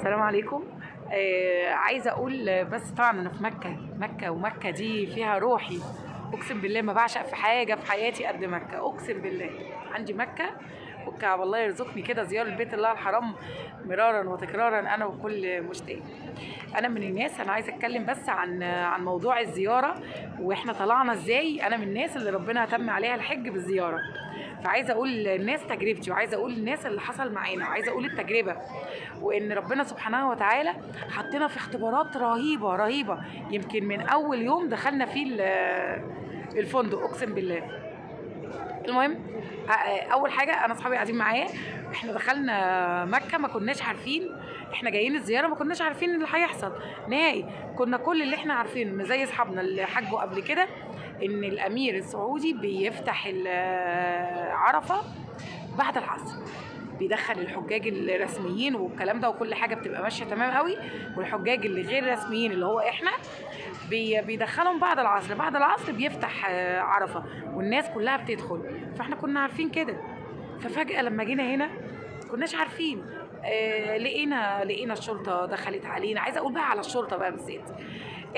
السلام عليكم. عايزه اقول بس طبعا انا في مكه ومكه دي فيها روحي. اقسم بالله ما بعشق في حاجه في حياتي قد مكه، اقسم بالله. عندي مكه والكعبه، الله يرزقني كده زياره بيت الله الحرام مرارا وتكرارا انا وكل مشتاق. انا من الناس، انا عايزه اتكلم بس عن موضوع الزياره واحنا طلعنا ازاي. انا من الناس اللي ربنا اتم عليها الحج بالزياره، فعايزه اقول للناس تجربتي، وعايزه اقول للناس اللي حصل معانا، وعايزه اقول التجربه، وان ربنا سبحانه وتعالى حطينا في اختبارات رهيبه رهيبه. يمكن من اول يوم دخلنا فيه الفندق، اقسم بالله. المهم، اول حاجه انا اصحابي قاعدين معايا، احنا دخلنا مكه ما كناش عارفين، احنا جايين الزياره ما كناش عارفين اللي هيحصل نهائي. كنا كل اللي احنا عارفينه زي اصحابنا اللي حجوا قبل كده ان الامير السعودي بيفتح عرفه بعد العصر، بيدخل الحجاج الرسميين والكلام ده، وكل حاجه بتبقى ماشيه تمام قوي. والحجاج اللي غير رسميين اللي هو احنا بيدخلهم بعد العصر. بعد العصر بيفتح عرفه والناس كلها بتدخل، فاحنا كنا عارفين كده. ففجاه لما جينا هنا كناش عارفين. لقينا الشرطه دخلت علينا. عايزه اقول بقى على الشرطه بقى بالذات،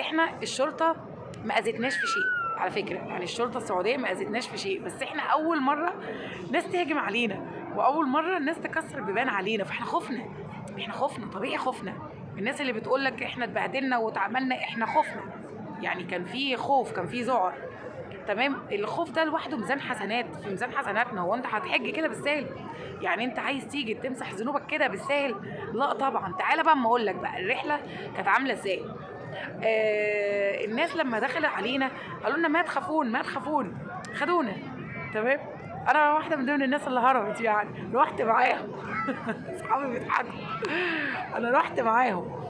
احنا الشرطه ما اذتناش في شيء على فكره، يعني الشرطه السعوديه ما اذتناش في شيء، بس احنا اول مره ناس تهجم علينا، واول مره الناس تكسر البيبان علينا، فاحنا خفنا طبيعي، خفنا. الناس اللي بتقول لك احنا اتبهدلنا واتعملنا، احنا خفنا، يعني كان في خوف، كان في ذعر. تمام. الخوف ده لوحده ميزان حسنات، في ميزان حسناتنا. هو انت هتحج كده بالسهل؟ يعني انت عايز تيجي تمسح ذنوبك كده بالسهل؟ لا طبعا. تعالى بقى اما اقول لك بقى الرحله كانت عامله ازاي. الناس لما دخلت علينا قالوا لنا ما تخافون، خدونا. تمام. انا واحده من ضمن الناس اللي هربت، يعني رحت معاهم. اصحابي بيضحكوا، انا رحت معاهم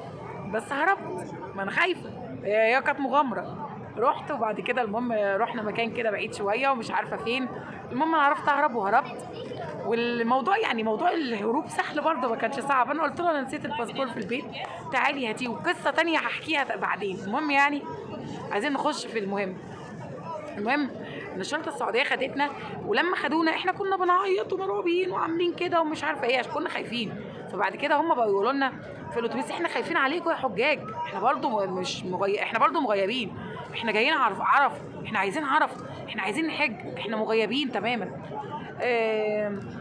بس هربت، ما انا خايفه، هي كانت مغامره. رحت وبعد كده المهم رحنا مكان كده بعيد شويه ومش عارفه فين. المهم انا عرفت اهرب وهربت. والموضوع يعني موضوع الهروب سهل برضه، ما كانش صعب. انا قلت له انا نسيت الباسبور في البيت، تعالي هاتيه، وقصه تانية هحكيها بعدين. المهم يعني عايزين نخش في المهم ان الشرطه السعوديه خدتنا، ولما خدونا احنا كنا بنعيط ومرعوبين وعاملين كده ومش عارفه ايه عشان كنا خايفين. فبعد كده هم بقوا يقولوا لنا في الاتوبيس احنا خايفين عليكم يا حجاج، احنا برضو مش احنا برضو مغيبين، احنا جايين عرف، احنا عايزين عرف، احنا عايزين نحج، احنا مغيبين تماما.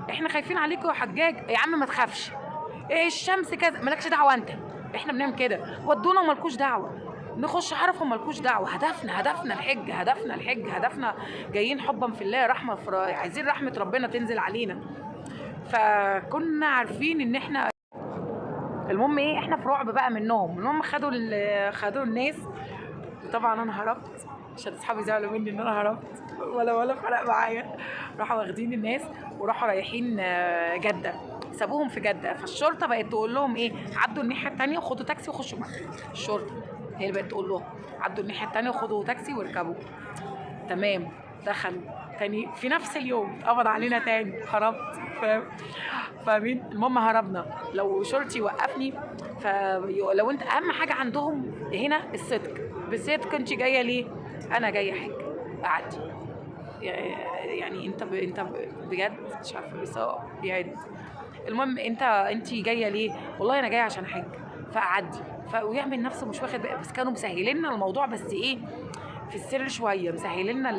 احنا خايفين عليكم يا حجاج. يا عم ما تخافش، الشمس كذا، مالكش دعوه انت، احنا بنعمل كده، ودونا ومالكوش دعوه، نخش عرفه ومالكوش دعوه، هدفنا الحج، هدفنا جايين حبا في الله، عايزين رحمه ربنا تنزل علينا. فكنا عارفين ان احنا، المهم ايه، احنا في رعب بقى منهم. المهم خدوا الناس. طبعا انا هربت عشان اصحابي زعلوا مني ان انا هربت، ولا فرق معايا. راحوا واخدين الناس وراحوا رايحين جده، سابوهم في جده. فالشرطه بقت تقول لهم ايه، عدوا الناحيه الثانيه وخدوا تاكسي وخشوا معانا. الشرطه هي اللي بقت تقول لهم عدوا الناحيه الثانيه وخدوا تاكسي واركبوا. تمام. دخلوا تاني في نفس اليوم، قبض علينا تاني، هربت. فاهمين؟ المهم هربنا. لو شرطي وقفني، فلو انت اهم حاجه عندهم هنا الصدق. بالصدق انت جايه ليه؟ انا جايه حج، اعدي. يعني انت بجد مش عارفه، بس يعني المهم انت جايه ليه؟ والله انا جايه عشان حج، فاعدي. ويعمل نفسه مش واخد بقى. بس كانوا مسهلين لنا الموضوع، بس ايه، في السر شويه مسهلين لنا.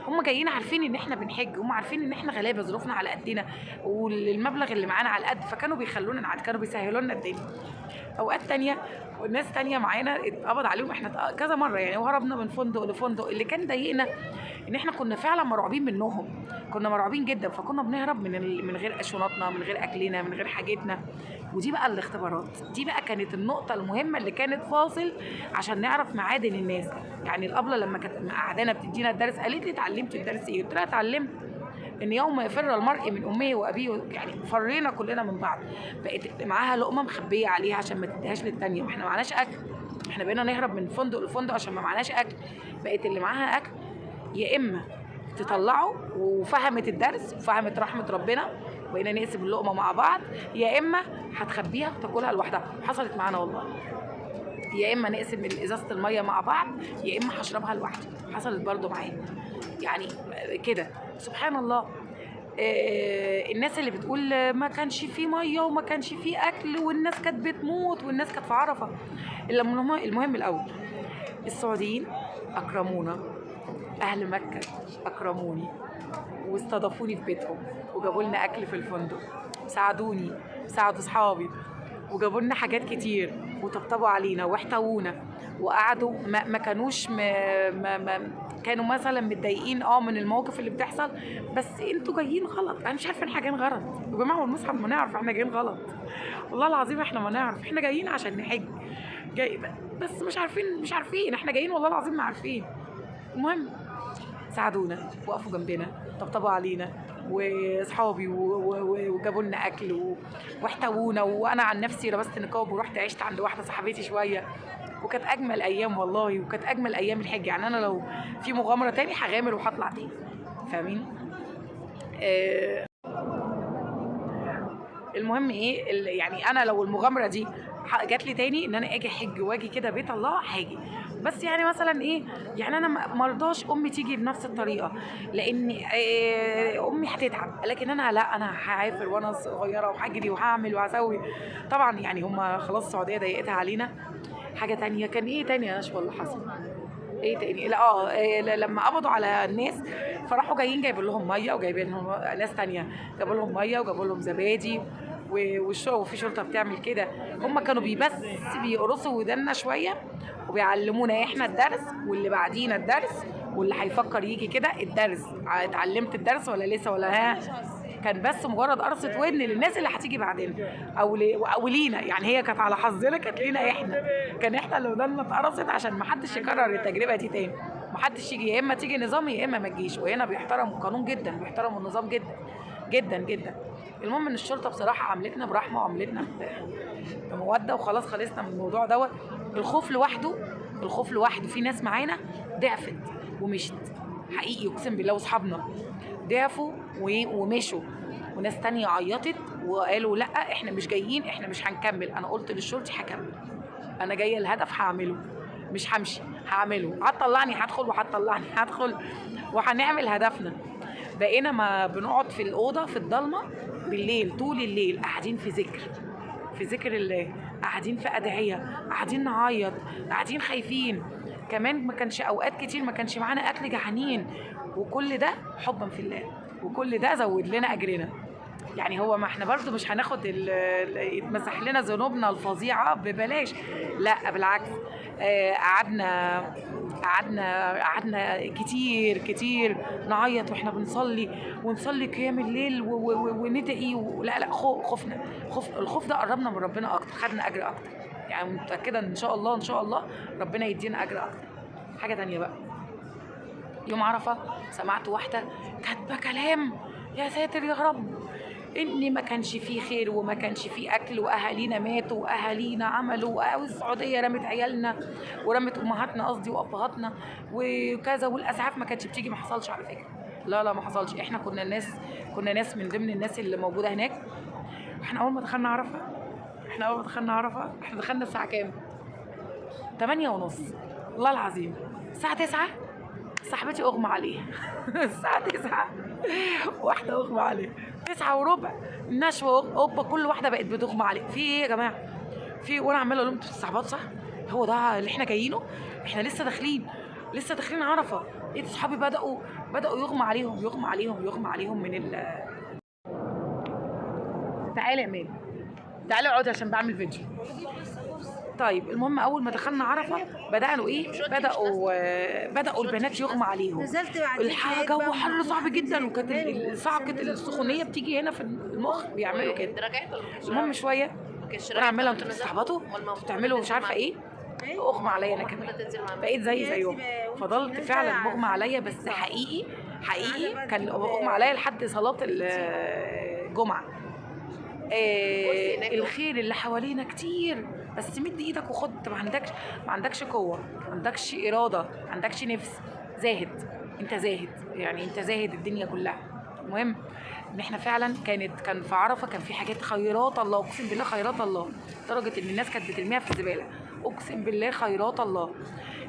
هم جايين عارفين ان احنا بنحج، هم عارفين ان احنا غلابه، ظروفنا على قدنا والمبلغ اللي معانا على قد، فكانوا بيخلونا نعدي، كانوا بيسهلوا لنا الدنيا. اوقات تانية والناس تانية معانا اتقبض عليهم احنا كذا مره يعني، وهربنا من فندق لفندق. اللي كان ضايقنا ان احنا كنا فعلا مرعوبين منهم، كنا مرعوبين جدا، فكنا بنهرب من غير شنطنا، من غير اكلنا، من غير حاجتنا. ودي بقى الاختبارات، دي بقى كانت النقطه المهمه اللي كانت فاصل عشان نعرف معادن الناس. يعني الابله لما كانت قعدانا بتدينا الدرس قالت لي اتعلمت الدرس ايه؟ قلت لها اتعلمت ان يوم يفر المرء من امه وابيه، يعني فرينا كلنا من بعض. بقت معاها لقمه مخبيه عليها عشان ما تديهاش للتانيه، واحنا معناش اكل، احنا بقينا نهرب من فندق لفندق عشان ما معناش اكل. بقت اللي معاها اكل يا اما تطلعه وفهمت الدرس وفهمت رحمه ربنا، بقينا نقسم اللقمه مع بعض، يا اما هتخبيها وتاكلها لوحدها. حصلت معانا والله. يا اما نقسم ازازه الميه مع بعض، يا اما هشربها لوحدي. حصلت برضو معانا يعني كده، سبحان الله. الناس اللي بتقول ما كانش فيه ميه وما كانش فيه اكل والناس كانت بتموت والناس كانت في عرفه. المهم الاول، السعوديين اكرمونا، اهل مكه اكرموني واستضافوني في بيتهم وجابوا لنا اكل في الفندق، ساعدوني، ساعدوا اصحابي وجابوا لنا حاجات كتير وطبطبوا علينا واحتوونا وقعدوا ما كانوش ما كانوا مثلا متضايقين من المواقف اللي بتحصل، بس انتوا جايين غلط. انا مش عارفه ان احنا جايين غلط يا جماعه، والمصحف ما نعرف احنا جايين غلط، والله العظيم احنا ما نعرف، احنا جايين عشان نحج، جاي بس مش عارفين احنا جايين، والله العظيم ما عارفين. المهم ساعدونا، وقفوا جنبنا، طبطبوا علينا واصحابي وجابوا لنا اكل واحتوونا. وانا عن نفسي لبست نقاب ورحت عشت عند واحده صاحبتي شويه، وكانت اجمل ايام والله، وكانت اجمل ايام الحج. يعني انا لو في مغامره تاني هغامر وهطلع تاني، فاهمين؟ المهم ايه يعني انا لو المغامره دي جات لي تاني ان انا اجي حج واجي كده بيت الله هاجي، بس يعني مثلا ايه، يعني انا ما رضاش امي تيجي بنفس الطريقه لان امي هتتعب، لكن انا لا، انا هعافر وانا صغيره وهجري وهعمل وهسوي. طبعا يعني هم خلاص السعوديه ضيقتها علينا. حاجه تانية كان ايه تاني يا نشوى اللي حصل؟ ايه تاني؟ لا لما قبضوا على الناس فراحوا جايين جايبين لهم ميه وجايبين لهم ناس تانية جابوا لهم ميه وجابوا لهم زبادي وفي شرطه بتعمل كده. هم كانوا بس بيقرصوا ودنا شويه وبيعلمونا احنا الدرس واللي بعدينا الدرس، واللي هيفكر يجي كده الدرس. اتعلمت الدرس ولا لسه ولا ها؟ كان بس مجرد قرصه ودن للناس اللي هتيجي بعدين او لينا، يعني هي كانت على حظنا، كانت لينا احنا، كان احنا اللي ودنا اتقرصت عشان ما حدش يكرر التجربه دي تاني، ما حدش يجي، يا اما تيجي نظامي يا اما ما تجيش. وهنا بيحترموا القانون جدا، بيحترموا النظام جدا جدا جدا. المهم ان الشرطه بصراحه عاملتنا برحمه وعاملتنا بموده، وخلاص خلصنا من الموضوع دوت. الخوف لوحده في ناس معانا ضعفت ومشت حقيقي، اقسم بالله، واصحابنا ضعفوا ومشوا، وناس تانية عيطت وقالوا لا احنا مش جايين، احنا مش هنكمل. انا قلت للشرطي هكمل، انا جايه الهدف هعمله، مش همشي، هعمله، هتطلعني هدخل وهتطلعني هدخل وهنعمل هدفنا. بقينا ما بنقعد في الاوضه في الضلمه بالليل طول الليل قاعدين في ذكر الله، قاعدين في ادعيه، قاعدين نعيط، قاعدين خايفين. كمان ما كانش اوقات كتير ما كانش معانا اكل، جعانين، وكل ده حبا في الله، وكل ده زود لنا اجرنا. يعني هو ما احنا برضو مش هناخد يتمسح لنا ذنوبنا الفظيعه ببلاش، لا بالعكس. قعدنا كتير نعيط واحنا ونصلي قيام الليل وندعي لا الخوف ده قربنا من ربنا اكتر، خدنا اجر اكتر، يعني متاكده ان شاء الله ربنا يدينا اجر اكتر. حاجه تانية بقى، يوم عرفه سمعت واحده كاتبه كلام يا ساتر يا رب، ان ما كانش فيه خير وما كانش فيه اكل واهالينا ماتوا واهالينا عملوا، والسعوديه رمت عيالنا ورمت امهاتنا قصدي وابهاتنا وكذا، والاسعاف ما كانتش بتيجي. ما حصلش على فكره، لا ما حصلش. احنا كنا ناس من ضمن الناس اللي موجوده هناك. احنا اول ما دخلنا عرفه احنا دخلنا الساعه كام؟ 8:30 والله العظيم. الساعه 9 صاحبتي اغمى عليها الساعه 9 واحده اغمى عليها، 9:15 نشوه اوبا، كل واحده بقت بتغمى عليها. في ايه يا جماعه؟ في وانا عماله اقول لهم انتوا بتستعبطوا صح؟ هو ده اللي احنا جايينه؟ احنا لسه داخلين عرفه. ايه، اصحابي بداوا يغمى عليهم من تعالي يا امان، تعالي اقعدي عشان بعمل فيديو. طيب المهم اول ما دخلنا عرفه بداوا البنات يغمى عليهم. الحاجه وحر صعب جدا، وكانت صعقه السخونيه بتيجي هنا في المخ، بيعملوا كده. المهم شويه وانا عماله انتوا بتستعبطوا، انتوا بتعملوا مش عارفه ايه، اغمى عليا انا كمان، بقيت زيهم. فضلت فعلا مغمى عليا، بس حقيقي كان مغمى عليا لحد صلاه الجمعه. الخير اللي حوالينا كتير، بس مد ايدك وخد. ما عندكش قوه، ما عندكش اراده، ما عندكش نفس، انت زاهد الدنيا كلها. المهم ان احنا فعلا كان في عرفه كان في حاجات خيرات الله، اقسم بالله خيرات الله، لدرجه ان الناس كانت بترميها في الزباله، اقسم بالله خيرات الله.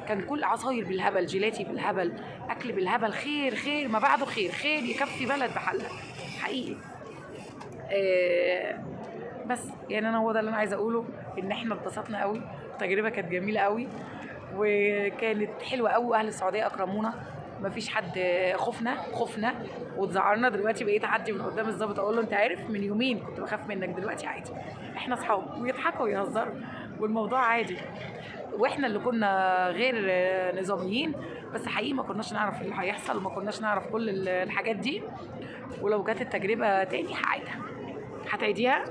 كان كل عصاير بالهبل، جيلاتي بالهبل، اكل بالهبل، خير ما بعده خير يكفي بلد بحالها حقيقي. بس يعني انا هو ده اللي انا عايزه اقوله، ان احنا اتبسطنا قوي، التجربه كانت جميله قوي وكانت حلوه قوي، واهل السعوديه اكرمونا، مفيش حد خفنا واتذعرنا. دلوقتي بقيت اعدي من قدام الظابط اقول له انت عارف من يومين كنت بخاف منك، دلوقتي عادي، احنا اصحاب، ويضحكوا ويهزروا والموضوع عادي. واحنا اللي كنا غير نظاميين، بس حقيقي ما كناش نعرف اللي هيحصل، وما كناش نعرف كل الحاجات دي. ولو جت التجربه تاني هعيدها. هتعيديها؟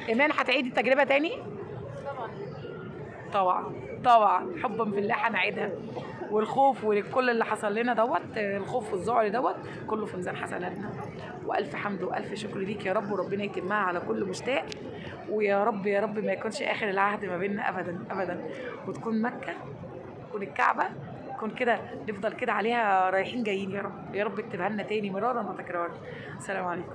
ايمان هتعيدي التجربه تاني؟ طبعا طبعا حبا في الله هنعيدها. والخوف وكل اللي حصل لنا دوت، الخوف والذعر دوت كله في ميزان حسناتنا. والف حمد والف شكر ليك يا رب، وربنا يتمها على كل مشتاق. ويا رب يا رب ما يكونش اخر العهد ما بيننا ابدا ابدا، وتكون مكه، تكون الكعبه، تكون كده نفضل كده عليها رايحين جايين. يا رب يا رب اكتبها لنا تاني مرارا وتكرارا. السلام عليكم.